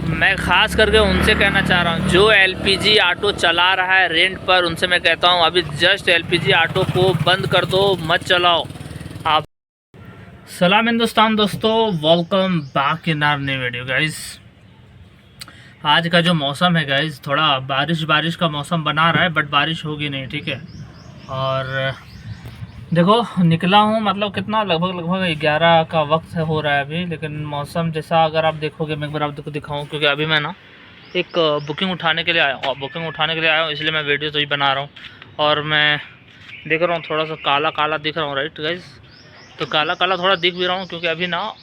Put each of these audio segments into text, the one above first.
मैं ख़ास करके उनसे कहना चाह रहा हूँ जो एलपीजी ऑटो चला रहा है रेंट पर, उनसे मैं कहता हूँ अभी जस्ट एलपीजी ऑटो को बंद कर दो, मत चलाओ आप। सलाम हिंदुस्तान दोस्तों, welcome back in our new video guys. आज का जो मौसम है गाइस, थोड़ा बारिश बारिश का मौसम बना रहा है, बट बारिश होगी नहीं, ठीक है। और देखो निकला हूँ, मतलब कितना लगभग 11 का वक्त हो रहा है अभी, लेकिन मौसम जैसा अगर आप देखोगे, मैं एक बार आपको दिखाऊँ, क्योंकि अभी मैं ना एक बुकिंग उठाने के लिए आया हूँ, इसलिए मैं वीडियो तो ही बना रहा हूँ। और मैं देख रहा हूँ थोड़ा सा काला काला दिख रहा हूँ, राइट गाइस। तो काला काला थोड़ा दिख भी रहा हूँ, क्योंकि अभी ना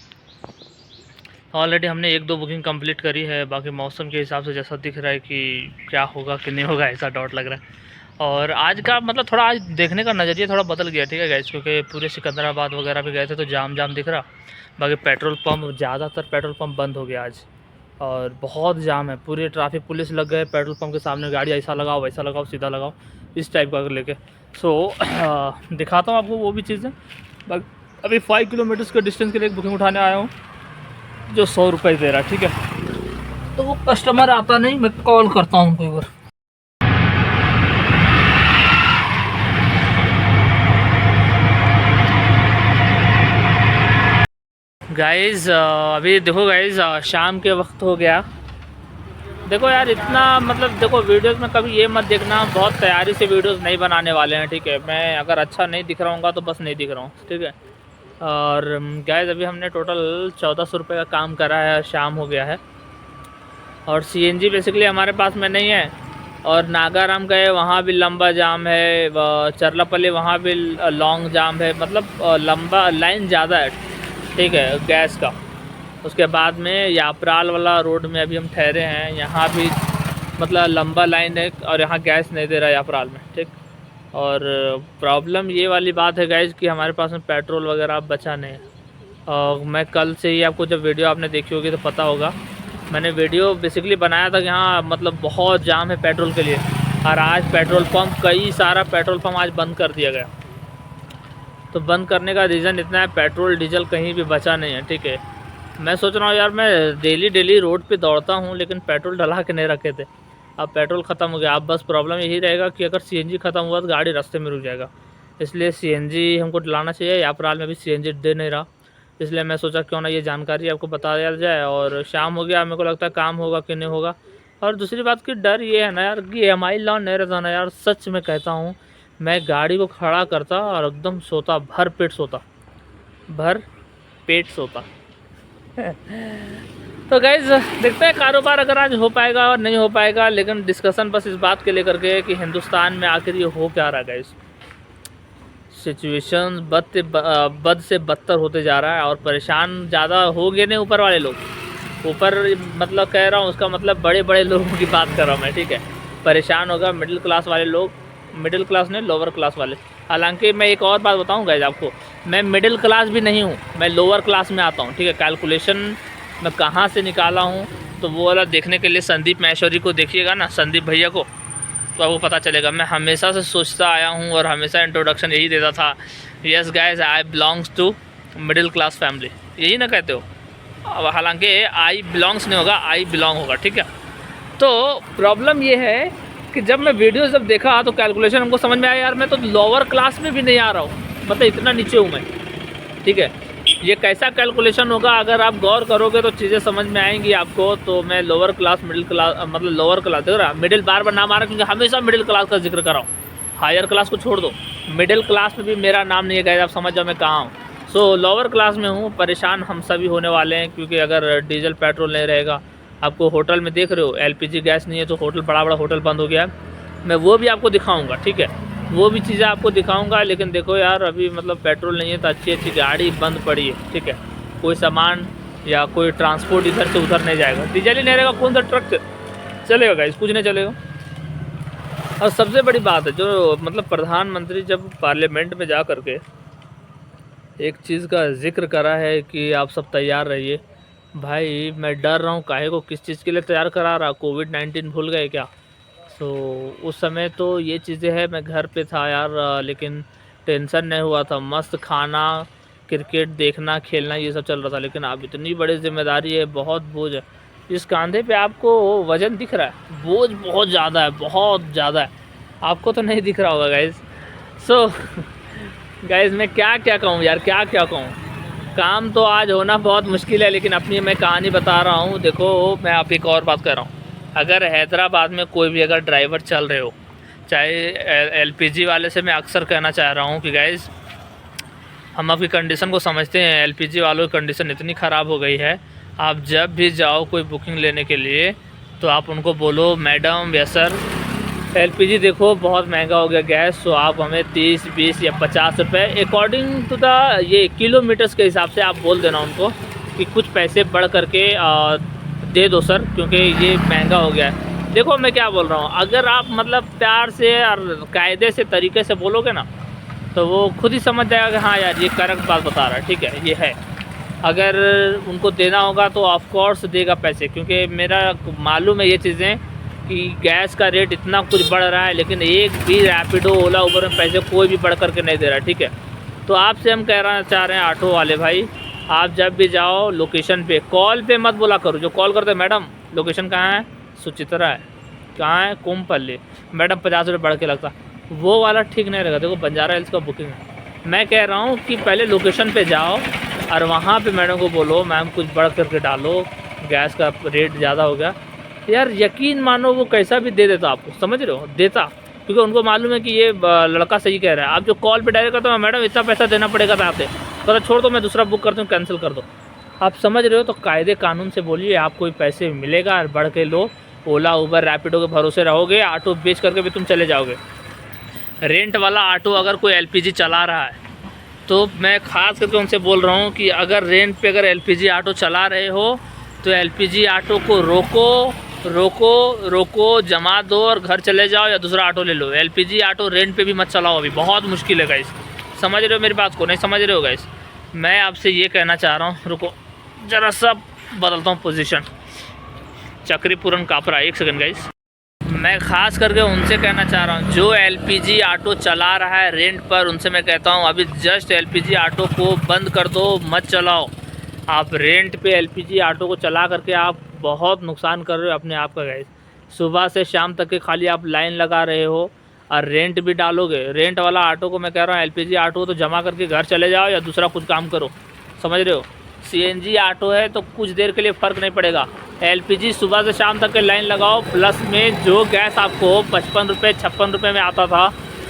ऑलरेडी हमने 1-2 बुकिंग कंप्लीट करी है। बाकी मौसम के हिसाब से जैसा दिख रहा है कि क्या होगा कि नहीं होगा, ऐसा डाउट लग रहा है। और आज का मतलब थोड़ा आज देखने का नज़रिया थोड़ा बदल गया, ठीक है गाइस, क्योंकि पूरे सिकंदराबाद वगैरह भी गए थे तो जाम दिख रहा। बाकी पेट्रोल पंप, ज़्यादातर पेट्रोल पंप बंद हो गया आज, और बहुत जाम है। पूरे ट्रैफिक पुलिस लग गए पेट्रोल पंप के सामने, गाड़ी ऐसा लगाओ वैसा लगाओ, सीधा लगाओ, इस टाइप का लेके। सो दिखाता हूँ आपको वो भी चीज़ें। अभी 5 किलोमीटर्स के डिस्टेंस के लिए एक बुकिंग उठाने आया हूँ, जो 100 रुपये दे रहा है, ठीक है। तो वो कस्टमर आता नहीं, मैं कॉल करता हूँ कोई बार। गाइज़ अभी देखो गाइज़, शाम के वक्त हो गया। देखो यार, इतना मतलब देखो वीडियोस में कभी ये मत देखना, बहुत तैयारी से वीडियोस नहीं बनाने वाले हैं, ठीक है। मैं अगर अच्छा नहीं दिख रहा हूँ तो बस नहीं दिख रहा हूँ, ठीक है। और गाइज़ अभी हमने टोटल 1400 रुपये का काम करा है, शाम हो गया है। और सीएनजी बेसिकली हमारे पास में नहीं है। और नागाराम गए, वहाँ भी लंबा जाम है, चरलापल्ली वहाँ भी लॉन्ग जाम है, मतलब लंबा लाइन ज़्यादा है, ठीक है, गैस का। उसके बाद में यापराल वाला रोड में अभी हम ठहरे हैं, यहाँ भी मतलब लंबा लाइन है, और यहाँ गैस नहीं दे रहा है यापराल में, ठीक। और प्रॉब्लम ये वाली बात है गाइज कि हमारे पास में पेट्रोल वगैरह बचा नहीं है। और मैं कल से ही आपको, जब वीडियो आपने देखी होगी तो पता होगा, मैंने वीडियो बेसिकली बनाया था कि हाँ मतलब बहुत जाम है पेट्रोल के लिए। और आज पेट्रोल पंप, कई सारा पेट्रोल पंप आज बंद कर दिया गया। तो बंद करने का रीज़न इतना है, पेट्रोल डीजल कहीं भी बचा नहीं है, ठीक है। मैं सोच रहा हूँ यार, मैं डेली रोड पे दौड़ता हूँ, लेकिन पेट्रोल डला के नहीं रखे थे। अब पेट्रोल ख़त्म हो गया। अब बस प्रॉब्लम यही रहेगा कि अगर सीएनजी ख़त्म हुआ तो गाड़ी रास्ते में रुक जाएगा। इसलिए सीएनजी हमको डलाना चाहिए। यापराल में भी सीएनजी दे नहीं रहा, इसलिए मैं सोचा क्यों ना ये जानकारी आपको बता दिया जाए। और शाम हो गया, मेरे को लगता है काम होगा कि नहीं होगा। और दूसरी बात की डर ये है ना यार कि EMI लॉन नहीं रहता ना यार, सच में कहता हूँ। मैं गाड़ी को खड़ा करता और एकदम सोता, भर पेट सोता। तो गाइज़ देखते हैं कारोबार अगर आज हो पाएगा और नहीं हो पाएगा, लेकिन डिस्कशन बस इस बात के लेकर के कि हिंदुस्तान में आखिर ये हो क्या रहा है गाइज़। सिचुएशन बद से बदतर होते जा रहा है, और परेशान ज़्यादा हो गए नहीं ऊपर वाले लोग। ऊपर मतलब कह रहा हूँ, उसका मतलब बड़े बड़े लोगों की बात कर रहा हूँ मैं, ठीक है। परेशान होगा मिडिल क्लास वाले लोग, मिडिल क्लास नहीं, लोअर क्लास वाले। हालांकि मैं एक और बात बताऊँ गाइज आपको, मैं मिडिल क्लास भी नहीं हूँ, मैं लोअर क्लास में आता हूँ, ठीक है। कैलकुलेशन मैं कहाँ से निकाला हूँ तो वो वाला देखने के लिए संदीप महेश्वरी को देखिएगा ना, संदीप भैया को, तो आपको पता चलेगा। मैं हमेशा से सोचता आया हूँ और हमेशा इंट्रोडक्शन यही देता था, yes guys I belongs to middle class family, यही ना कहते हो। अब हालांकि आई बिलोंग्स नहीं होगा, आई बिलोंग होगा, ठीक है। तो प्रॉब्लम ये है कि जब मैं वीडियो जब देखा तो कैलकुलेशन हमको समझ में आया, यार मैं तो लोअर क्लास में भी नहीं आ रहा हूँ, मतलब इतना नीचे हूँ मैं, ठीक है। ये कैसा कैलकुलेशन होगा, अगर आप गौर करोगे तो चीज़ें समझ में आएंगी आपको। तो मैं लोअर क्लास, मिडिल क्लास, मतलब लोअर क्लास देख रहा, मिडिल बार नाम आ रहा, क्योंकि हमेशा मिडिल क्लास का जिक्र कर रहा हूँ। हायर क्लास को छोड़ दो, मिडिल क्लास में भी मेरा नाम नहीं है गाइस, आप समझ जाओ मैं कहाँ हूँ। सो लोअर क्लास में हूँ। परेशान हम सभी होने वाले हैं, क्योंकि अगर डीजल पेट्रोल नहीं रहेगा, आपको होटल में देख रहे हो LPG गैस नहीं है, तो होटल, बड़ा होटल बंद हो गया है। मैं वो भी आपको दिखाऊँगा, ठीक है, वो भी चीज़ें आपको दिखाऊंगा। लेकिन देखो यार, अभी मतलब पेट्रोल नहीं है तो अच्छी गाड़ी बंद पड़ी है, ठीक है। कोई सामान या कोई ट्रांसपोर्ट इधर से उधर नहीं जाएगा, डीजल ही नहीं रहेगा, कौन सा ट्रक चलेगा गाइस, कुछ नहीं चलेगा। और सबसे बड़ी बात है, जो मतलब प्रधानमंत्री जब पार्लियामेंट में जा कर के एक चीज़ का जिक्र करा है कि आप सब तैयार रहिए, भाई मैं डर रहा हूँ काहे को, किस चीज़ के लिए तैयार करा रहा, कोविड-19 भूल गए क्या। सो उस समय तो ये चीज़ें हैं, मैं घर पे था यार, लेकिन टेंशन नहीं हुआ था, मस्त खाना, क्रिकेट देखना, खेलना, ये सब चल रहा था। लेकिन अब इतनी बड़ी जिम्मेदारी है, बहुत बोझ है। इस कंधे पे आपको वज़न दिख रहा है, बोझ बहुत ज़्यादा है, बहुत ज़्यादा है। आपको तो नहीं दिख रहा होगा गाइज़। सो गाइज़ मैं क्या क्या कहूँ यार, क्या क्या कहूँ। काम तो आज होना बहुत मुश्किल है, लेकिन अपनी मैं कहानी बता रहा हूँ। देखो मैं आप एक और बात कर रहा हूँ, अगर हैदराबाद में कोई भी अगर ड्राइवर चल रहे हो, चाहे एलपीजी वाले से मैं अक्सर कहना चाह रहा हूँ कि गाइज़ हम आपकी कंडीशन को समझते हैं, एलपीजी वालों की कंडीशन इतनी ख़राब हो गई है। आप जब भी जाओ कोई बुकिंग लेने के लिए तो आप उनको बोलो मैडम या सर एलपीजी देखो बहुत महंगा हो गया गैस, तो आप हमें 30, 20 या 50 रुपये अकॉर्डिंग टू द ये किलोमीटर्स के हिसाब से आप बोल देना उनको कि कुछ पैसे बढ़ करके दे दो सर, क्योंकि ये महंगा हो गया है। देखो मैं क्या बोल रहा हूँ, अगर आप मतलब प्यार से और कायदे से तरीके से बोलोगे ना तो वो खुद ही समझ जाएगा कि हाँ यार ये करेक्ट बात बता रहा है, ठीक है ये है। अगर उनको देना होगा तो ऑफ कोर्स देगा पैसे, क्योंकि मेरा मालूम है ये चीज़ें कि गैस का रेट इतना कुछ बढ़ रहा है, लेकिन एक भी रैपिडो ओला उबर में पैसे कोई भी बढ़ करके नहीं दे रहा, ठीक है। तो आपसे हम कहना चाह रहे हैं ऑटो वाले भाई, आप जब भी जाओ लोकेशन पे कॉल पे मत बोला करो। जो कॉल करते मैडम लोकेशन कहाँ है, सुचित्रा है, कहाँ है, कुमपल्ली, मैडम 50 रुपये बढ़ के लगता, वो वाला ठीक नहीं रहेगा। देखो बंजारा हिल्स का बुकिंग है, मैं कह रहा हूँ कि पहले लोकेशन पे जाओ और वहाँ पे मैडम को बोलो मैम कुछ बढ़ करके डालो, गैस का रेट ज़्यादा हो गया। यार यकीन मानो वो कैसा भी दे देता आपको, समझ रहे हो, देता, क्योंकि उनको मालूम है कि ये लड़का सही कह रहा है। आप जो कॉल पे डायरेक्ट करते हो मैडम इतना पैसा देना पड़ेगा था आपसे, तो छोड़ दो मैं दूसरा बुक करता हूँ, कैंसिल कर दो। आप समझ रहे हो, तो कायदे कानून से बोलिए, आपको पैसे मिलेगा और बढ़ के लो। ओला उबर रैपिडो के भरोसे रहोगे, ऑटो बेच करके भी तुम चले जाओगे। रेंट वाला ऑटो अगर कोई एलपीजी चला रहा है तो मैं ख़ास करके उनसे बोल रहा हूँ कि अगर रेंट पे अगर एलपीजी ऑटो चला रहे हो तो एलपीजी ऑटो को रोको, जमा दो और घर चले जाओ या दूसरा ऑटो ले लो। एलपीजी ऑटो रेंट पे भी मत चलाओ, अभी बहुत मुश्किल है गाइस। समझ रहे हो मेरी बात को, नहीं समझ रहे हो गाइस? मैं आपसे ये कहना चाह रहा हूँ, रुको ज़रा सा बदलता हूँ पोजीशन, चक्री पूरन कापरा, एक सेकंड गाइस। मैं ख़ास करके उनसे कहना चाह रहा हूँ जो एलपीजी ऑटो चला रहा है रेंट पर, उनसे मैं कहता हूँ अभी जस्ट एलपीजी ऑटो को बंद कर दो, मत चलाओ। आप रेंट पे एलपीजी ऑटो को चला करके आप बहुत नुकसान कर रहे हो अपने आप का गाइस। सुबह से शाम तक के खाली आप लाइन लगा रहे हो और रेंट भी डालोगे। रेंट वाला ऑटो को मैं कह रहा हूँ एलपीजी ऑटो तो जमा करके घर चले जाओ या दूसरा कुछ काम करो, समझ रहे हो। सीएनजी ऑटो है तो कुछ देर के लिए फ़र्क नहीं पड़ेगा। एलपीजी सुबह से शाम तक के लाइन लगाओ, प्लस में जो गैस आपको 55 रुपये 56 रुपये में आता था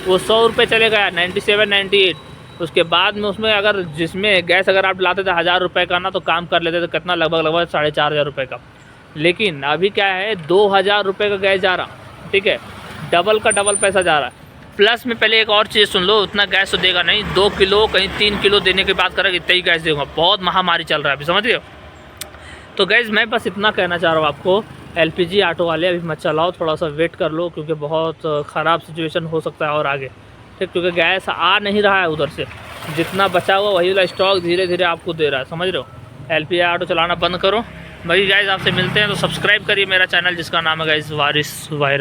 वो 100 रुपये चले गया, 97 98। उसके बाद में उसमें अगर जिसमें गैस अगर आप लाते थे 1000 रुपये का ना तो काम कर लेते थे कितना, लगभग 4500 रुपये का। लेकिन अभी क्या है 2000 रुपये का गैस जा रहा, ठीक है, डबल का डबल पैसा जा रहा है। प्लस में पहले एक और चीज़ सुन लो, उतना गैस तो देगा नहीं, 2 किलो कहीं 3 किलो देने की बात करें, इतना ही गैस देगा। बहुत महामारी चल रहा है अभी, समझ रहे हो। तो गैस मैं बस इतना कहना चाह रहा हूँ आपको, एलपीजी ऑटो वाले अभी मत चलाओ, थोड़ा सा वेट कर लो, क्योंकि बहुत ख़राब सिचुएशन हो सकता है और आगे, ठीक, क्योंकि गैस आ नहीं रहा है उधर से, जितना बचा हुआ वही वाला स्टॉक धीरे धीरे आपको दे रहा है, समझ रहे हो। एलपीजी ऑटो चलाना बंद करो भाई। गाइस आपसे मिलते हैं, तो सब्सक्राइब करिए मेरा चैनल जिसका नाम है गाइस वारिस वायरल।